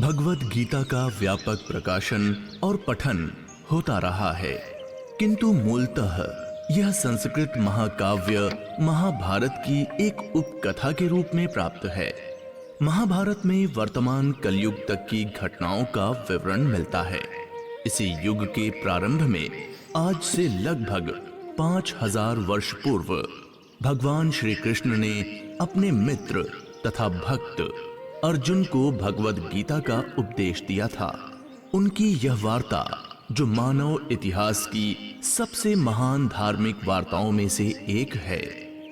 भगवत गीता का व्यापक प्रकाशन और पठन होता रहा है, किंतु मूलतः यह संस्कृत महाकाव्य महाभारत की एक उपकथा के रूप में प्राप्त है। महाभारत में वर्तमान कलयुग तक की घटनाओं का विवरण मिलता है। इसी युग के प्रारंभ में आज से लगभग 5000 वर्ष पूर्व भगवान श्री कृष्ण ने अपने मित्र तथा भक्त अर्जुन को भगवत गीता का उपदेश दिया था। उनकी यह वार्ता, जो मानव इतिहास की सबसे महान धार्मिक वार्ताओं में से एक है,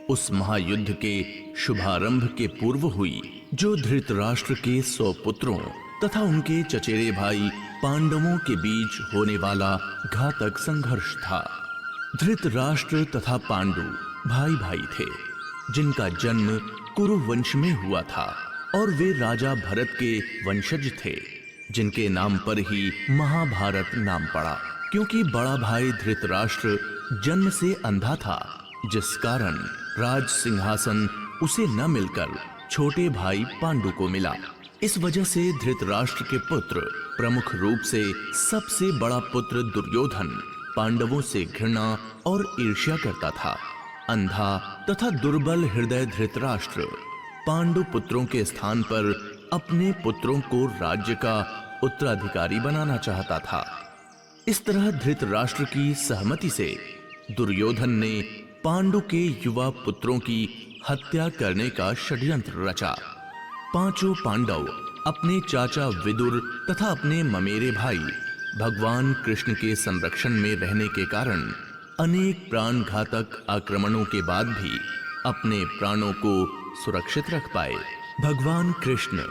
उस महायुद्ध के शुभारंभ के पूर्व हुई, जो धृतराष्ट्र के 100 पुत्रों तथा उनके चचेरे भाई पांडवों के बीच होने वाला घातक संघर्ष था। धृतराष्ट्र तथा पांडु भाई भाई थे, जिनका जन्म कुरु वंश में हुआ था और वे राजा भरत के वंशज थे, जिनके नाम पर ही महाभारत नाम पड़ा, क्योंकि बड़ा भाई धृतराष्ट्र जन्म से अंधा था, जिस कारण राज सिंहासन उसे न मिलकर छोटे भाई पांडु को मिला। इस वजह से धृतराष्ट्र के पुत्र, प्रमुख रूप से सबसे बड़ा पुत्र दुर्योधन, पांडवों से घृणा और ईर्ष्या करता था। अंधा तथा दुर्बल हृदय धृतराष्ट्र पांडु पुत्रों के स्थान पर अपने पुत्रों को राज्य का उत्तराधिकारी बनाना चाहता था। इस तरह धृतराष्ट्र की सहमति से दुर्योधन ने पांडु के युवा पुत्रों की हत्या करने का षड्यंत्र रचा। पांचों पांडव अपने चाचा विदुर तथा अपने ममेरे भाई भगवान कृष्ण के संरक्षण में रहने के कारण अनेक प्राणघातक आक्रमणों के बाद भी अपने प्राणों को सुरक्षित रख पाए। भगवान कृष्ण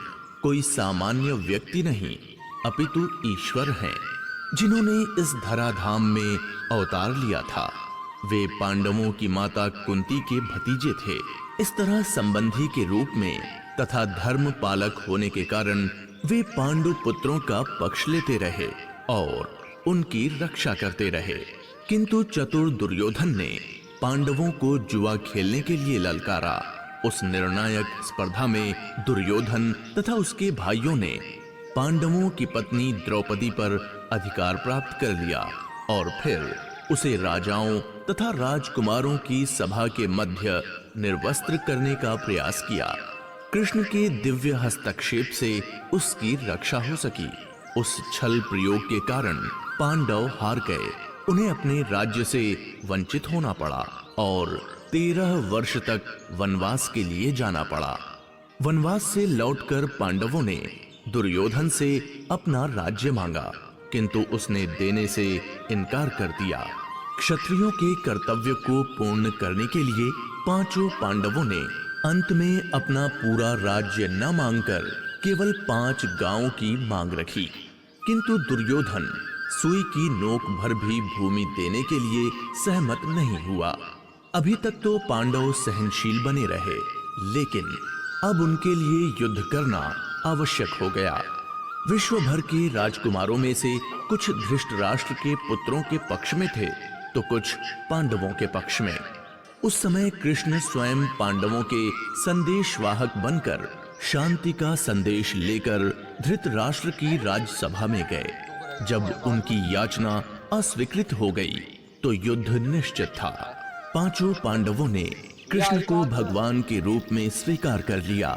कोई सामान्य व्यक्ति नहीं, अपितु ईश्वर हैं, जिन्होंने इस धराधाम में अवतार लिया था। वे पांडवों की माता कुंती के भतीजे थे। इस तरह संबंधी के रूप में तथा धर्म पालक होने के कारण वे पांडु पुत्रों का पक्ष लेते रहे और उनकी रक्षा करते रहे। किंतु चतुर दुर्योधन ने पांडवों को जुआ खेलने के लिए ललकारा। उस निर्णायक स्पर्धा में दुर्योधन तथा उसके भाइयों ने पांडवों की पत्नी द्रौपदी पर अधिकार प्राप्त कर लिया और फिर उसे राजाओं तथा राजकुमारों की सभा के मध्य निर्वस्त्र करने का प्रयास किया। कृष्ण के दिव्य हस्तक्षेप से उसकी रक्षा हो सकी। उस छल प्रयोग के कारण पांडव हार गए। उन्हें अपने राज्य से वंचित होना पड़ा और 13 वर्ष तक वनवास के लिए जाना पड़ा। वनवास से लौटकर पांडवों ने दुर्योधन से अपना राज्य मांगा, किंतु उसने देने से इनकार कर दिया। क्षत्रियों के कर्तव्य को पूर्ण करने के लिए पांचों पांडवों ने अंत में अपना पूरा राज्य न मांगकर केवल 5 गांवों की मांग रखी। किंतु दुर्योधन सुई की नोक भर भी भूमि देने के लिए सहमत नहीं हुआ। अभी तक तो पांडव सहनशील बने रहे, लेकिन अब उनके लिए युद्ध करना आवश्यक हो गया। विश्व भर के राजकुमारों में से कुछ धृतराष्ट्र के पुत्रों के पक्ष में थे तो कुछ पांडवों के पक्ष में। उस समय कृष्ण स्वयं पांडवों के संदेशवाहक बनकर शांति का संदेश लेकर धृतराष्ट्र की राजसभा में गए। जब उनकी याचना अस्वीकृत हो गई तो युद्ध निश्चित था। पांचों पांडवों ने कृष्ण को भगवान के रूप में स्वीकार कर लिया,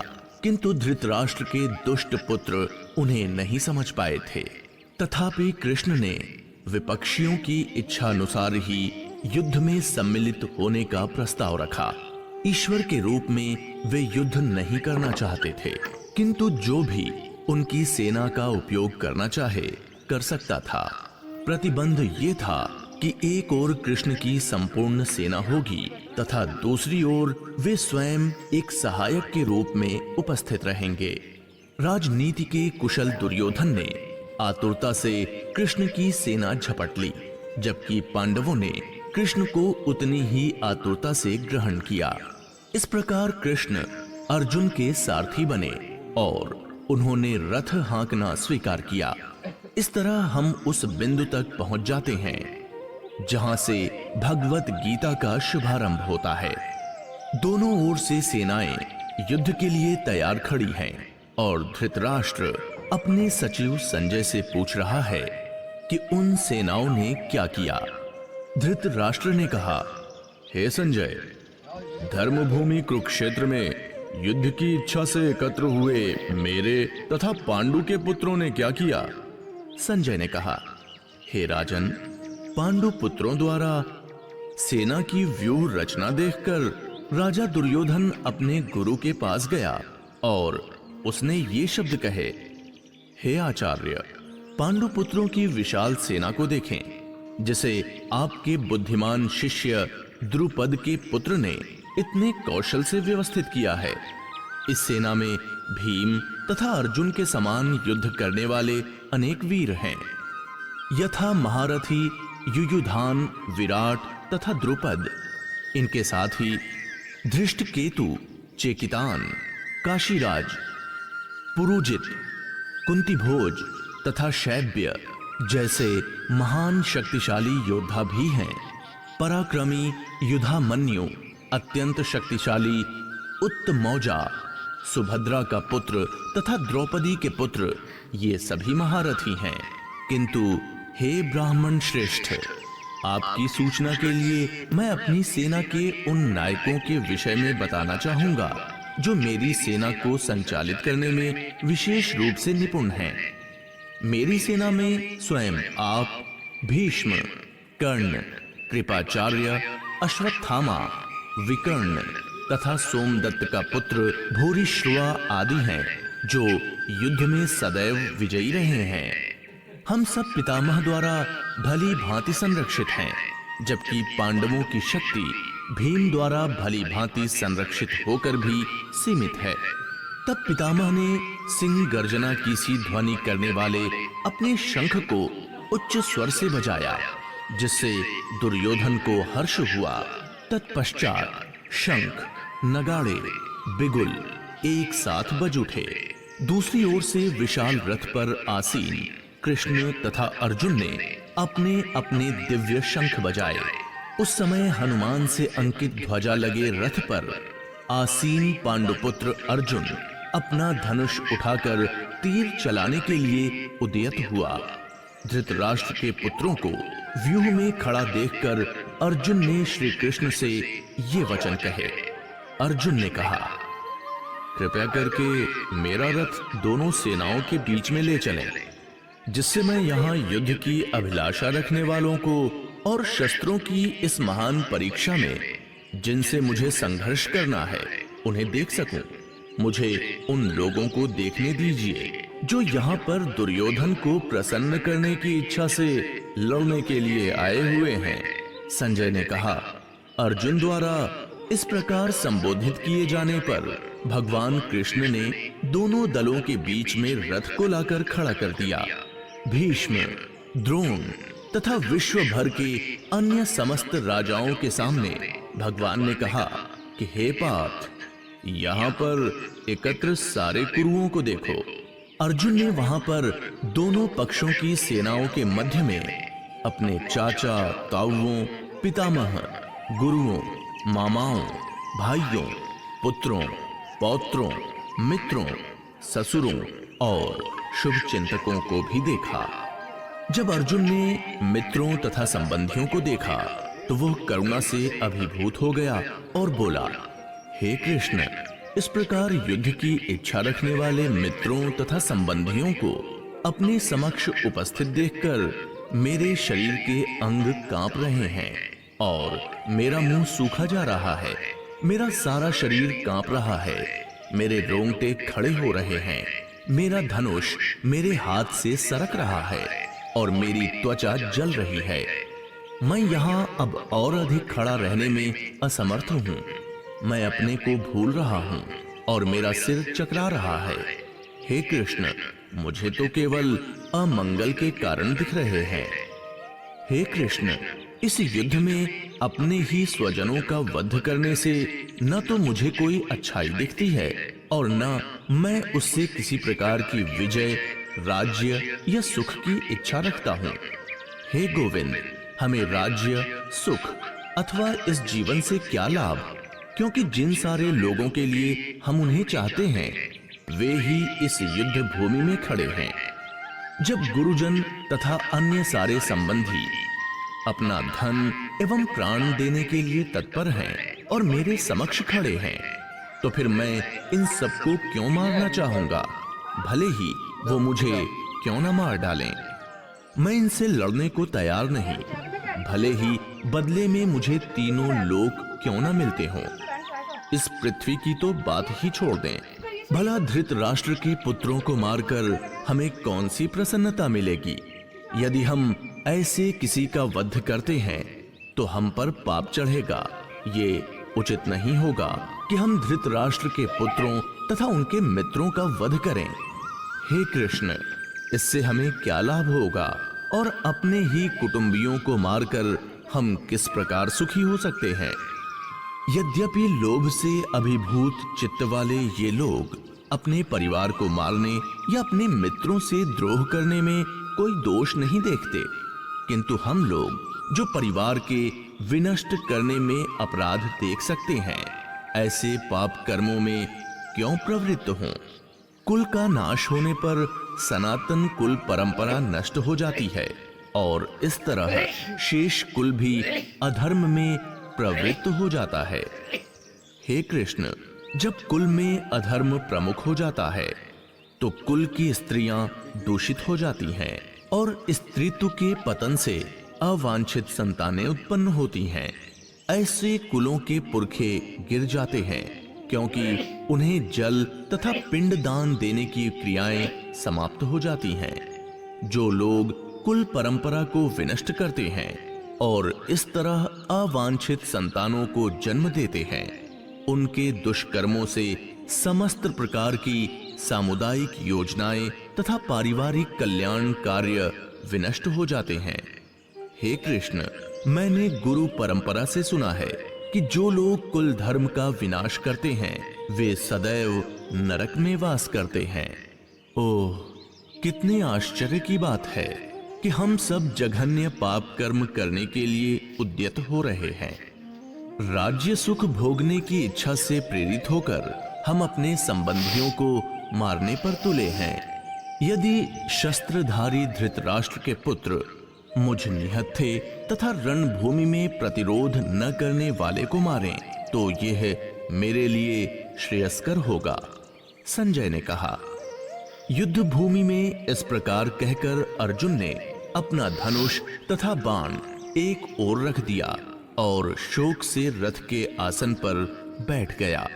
किंतु धृतराष्ट्र के दुष्ट पुत्र उन्हें नहीं समझ पाए थे। तथापि कृष्ण ने विपक्षियों की इच्छा अनुसार ही युद्ध में सम्मिलित होने का प्रस्ताव रखा। ईश्वर के रूप में वे युद्ध नहीं करना चाहते थे, किंतु जो भी उनकी सेना का उपयोग करना चाहे कर सकता था। प्रतिबंध ये था कि एक ओर कृष्ण की संपूर्ण सेना होगी तथा दूसरी ओर वे स्वयं एक सहायक के रूप में उपस्थित रहेंगे। राजनीति के कुशल दुर्योधन ने आतुरता से कृष्ण की सेना झपट ली, जबकि पांडवों ने कृष्ण को उतनी ही आतुरता से ग्रहण किया। इस प्रकार कृष्ण अर्जुन के सारथी बने और उन्होंने रथ हाँकना स्वीकार किया। इस तरह हम उस बिंदु तक पहुंच जाते हैं जहां से भगवत गीता का शुभारंभ होता है। दोनों ओर से सेनाएं युद्ध के लिए तैयार खड़ी हैं और धृतराष्ट्र अपने सचिव संजय से पूछ रहा है कि उन सेनाओं ने क्या किया। धृतराष्ट्र ने कहा, हे संजय, धर्मभूमि कुरुक्षेत्र में युद्ध की इच्छा से एकत्र हुए मेरे तथा पांडु के पुत्रों ने क्या किया? संजय ने कहा, हे राजन, पांडु पुत्रों द्वारा सेना की व्यूह रचना देखकर राजा दुर्योधन अपने गुरु के पास गया और उसने ये शब्द कहे, हे आचार्य, पांडु पुत्रों की विशाल सेना को देखें, जिसे आपके बुद्धिमान शिष्य द्रुपद के पुत्र ने इतने कौशल से व्यवस्थित किया है। इस सेना में भीम तथा अर्जुन के समान युद्ध करने वाले अनेक वीर हैं। यथा महारथी युयुधान, विराट तथा द्रुपद, इनके साथ ही धृष्टकेतु, चेकितान, काशीराज, पुरुजित, कुंतीभोज तथा शैब्य जैसे महान शक्तिशाली योद्धा भी हैं। पराक्रमी युधामन्यु, अत्यंत शक्तिशाली उत्तमौजा, सुभद्रा का पुत्र तथा द्रौपदी के पुत्र, ये सभी महारथी हैं। किंतु हे ब्राह्मण श्रेष्ठ, आपकी सूचना के लिए मैं अपनी सेना के उन नायकों के विषय में बताना चाहूंगा जो मेरी सेना को संचालित करने में विशेष रूप से निपुण हैं। मेरी सेना में स्वयं आप, भीष्म, कर्ण, कृपाचार्य, अश्वत्थामा, विकर्ण तथा सोमदत्त का पुत्र भूरिश्रवा आदि हैं, जो युद्ध में सदैव विजयी रहे हैं। हम सब पितामह द्वारा भली भांति संरक्षित हैं, जबकि पांडवों की शक्ति भीम द्वारा भली भांति संरक्षित होकर भी सीमित है। तब पितामह ने सिंह गर्जना की सी ध्वनि करने वाले अपने शंख को उच्च स्वर से बजाया, जिससे दुर्योधन को हर्ष हुआ। तत्पश्चात शंख, नगाड़े, बिगुल एक साथ बज उठे। दूसरी ओर से विशाल रथ पर आसीन कृष्ण तथा अर्जुन ने अपने अपने दिव्य शंख बजाए। उस समय हनुमान से अंकित ध्वजा लगे रथ पर आसीन पांडुपुत्र अर्जुन अपना धनुष उठाकर तीर चलाने के लिए उद्यत हुआ। धृतराष्ट्र के पुत्रों को व्यूह में खड़ा देखकर अर्जुन ने श्री कृष्ण से ये वचन कहे। अर्जुन ने कहा, कृपया करके मेरा रथ दोनों सेनाओं के बीच में ले चलें, जिससे मैं यहाँ युद्ध की अभिलाषा रखने वालों को और शस्त्रों की इस महान परीक्षा में जिनसे मुझे संघर्ष करना है, उन्हें देख सकूं। मुझे उन लोगों को देखने दीजिए जो यहाँ पर दुर्योधन को प्रसन्न करने की इच्छा से लड़ने के लिए आए हुए हैं। संजय ने कहा, अर्जुन द्वारा इस प्रकार संबोधित किए जाने पर भगवान कृष्ण ने दोनों दलों के बीच में रथ को लाकर खड़ा कर दिया। भीष्म, द्रोण तथा विश्व भर के अन्य समस्त राजाओं के सामने भगवान ने कहा कि हे पार्थ, यहाँ पर एकत्र सारे कुरुओं को देखो। अर्जुन ने वहां पर दोनों पक्षों की सेनाओं के मध्य में अपने चाचा, ताऊओं, पितामह, गुरुओं, मामाओं, भाइयों, पुत्रों, पौत्रों, मित्रों, ससुरों और शुभ चिंतकों को भी देखा। जब अर्जुन ने मित्रों तथा संबंधियों को देखा तो वह करुणा से अभिभूत हो गया और बोला, हे कृष्ण, इस प्रकार युद्ध की इच्छा रखने वाले मित्रों तथा संबंधियों को अपने समक्ष उपस्थित देखकर मेरे शरीर के अंग कांप रहे हैं और मेरा मुंह सूखा जा रहा है। मेरा सारा शरीर कांप रहा है, मेरे रोंगटे खड़े हो रहे हैं, मेरा धनुष मेरे हाथ से सरक रहा है और मेरी त्वचा जल रही है। मैं यहाँ अब और अधिक खड़ा रहने में असमर्थ हूँ। मैं अपने को भूल रहा हूँ और मेरा सिर चकरा रहा है। हे कृष्ण, मुझे तो केवल अमंगल के कारण दिख रहे हैं। हे कृष्ण, इस युद्ध में अपने ही स्वजनों का वध करने से न तो मुझे कोई अच्छाई दिखती है और न मैं उससे किसी प्रकार की विजय, राज्य या सुख की इच्छा रखता हूँ। हे गोविंद, हमें राज्य, सुख अथवा इस जीवन से क्या लाभ, क्योंकि जिन सारे लोगों के लिए हम उन्हें चाहते हैं वे ही इस युद्ध भूमि में खड़े हैं। जब गुरुजन तथा अन्य सारे संबंधी अपना धन एवं प्राण देने के लिए तत्पर हैं और मेरे समक्ष खड़े हैं, तो फिर मैं इन सबको क्यों मारना चाहूंगा, भले ही वो मुझे क्यों ना मार डालें। मैं इनसे लड़ने को तैयार नहीं, भले ही बदले में मुझे तीनों लोक क्यों ना मिलते हों। इस पृथ्वी की तो बात ही छोड़ दें, भला धृतराष्ट्र के पुत्रों को मारकर हमें कौन सी प्रसन्नता मिलेगी। यदि हम ऐसे किसी का वध करते हैं तो हम पर पाप चढ़ेगा। ये उचित नहीं होगा कि हम धृतराष्ट्र के पुत्रों तथा उनके मित्रों का वध करें। हे कृष्ण, इससे हमें क्या लाभ होगा और अपने ही कुटुंबियों को मारकर हम किस प्रकार सुखी हो सकते हैं। यद्यपि लोभ से अभिभूत चित्त वाले ये लोग अपने परिवार को मारने या अपने मित्रों से द्रोह करने में कोई दोष नहीं देखते, किंतु हम लोग जो परिवार के विनष्ट करने में अपराध देख सकते हैं, ऐसे पाप कर्मों में क्यों प्रवृत्त हों। कुल का नाश होने पर सनातन कुल परंपरा नष्ट हो जाती है और इस तरह शेष कुल भी अधर्म में प्रवृत्त हो जाता है। हे कृष्ण, जब कुल में अधर्म प्रमुख हो जाता है तो कुल की स्त्रियां दूषित हो जाती हैं और स्त्रीत्व के पतन से अवांछित संतानें उत्पन्न होती हैं। ऐसे कुलों के पुरखे गिर जाते हैं क्योंकि उन्हें जल तथा पिंड दान देने की क्रियाएं समाप्त हो जाती हैं। जो लोग कुल परंपरा को विनष्ट करते हैं और इस तरह अवांछित संतानों को जन्म देते हैं, उनके दुष्कर्मों से समस्त प्रकार की सामुदायिक योजनाएं तथा पारिवारिक कल्याण कार्य विनष्ट हो जाते हैं। हे कृष्ण, मैंने गुरु परंपरा से सुना है कि जो लोग कुल धर्म का विनाश करते हैं वे सदैव नरक में वास करते हैं। ओह, कितने आश्चर्य की बात है कि हम सब जघन्य पाप कर्म करने के लिए उद्यत हो रहे हैं। राज्य सुख भोगने की इच्छा से प्रेरित होकर हम अपने संबंधियों को मारने पर तुले हैं। यदि शस्त्रधारी धृतराष्ट्र के पुत्र मुझ निहत्थे तथा रणभूमि में प्रतिरोध न करने वाले को मारें तो यह मेरे लिए श्रेयस्कर होगा। संजय ने कहा। युद्ध भूमि में इस प्रकार कहकर अर्जुन ने अपना धनुष तथा बाण एक ओर रख दिया और शोक से रथ के आसन पर बैठ गया।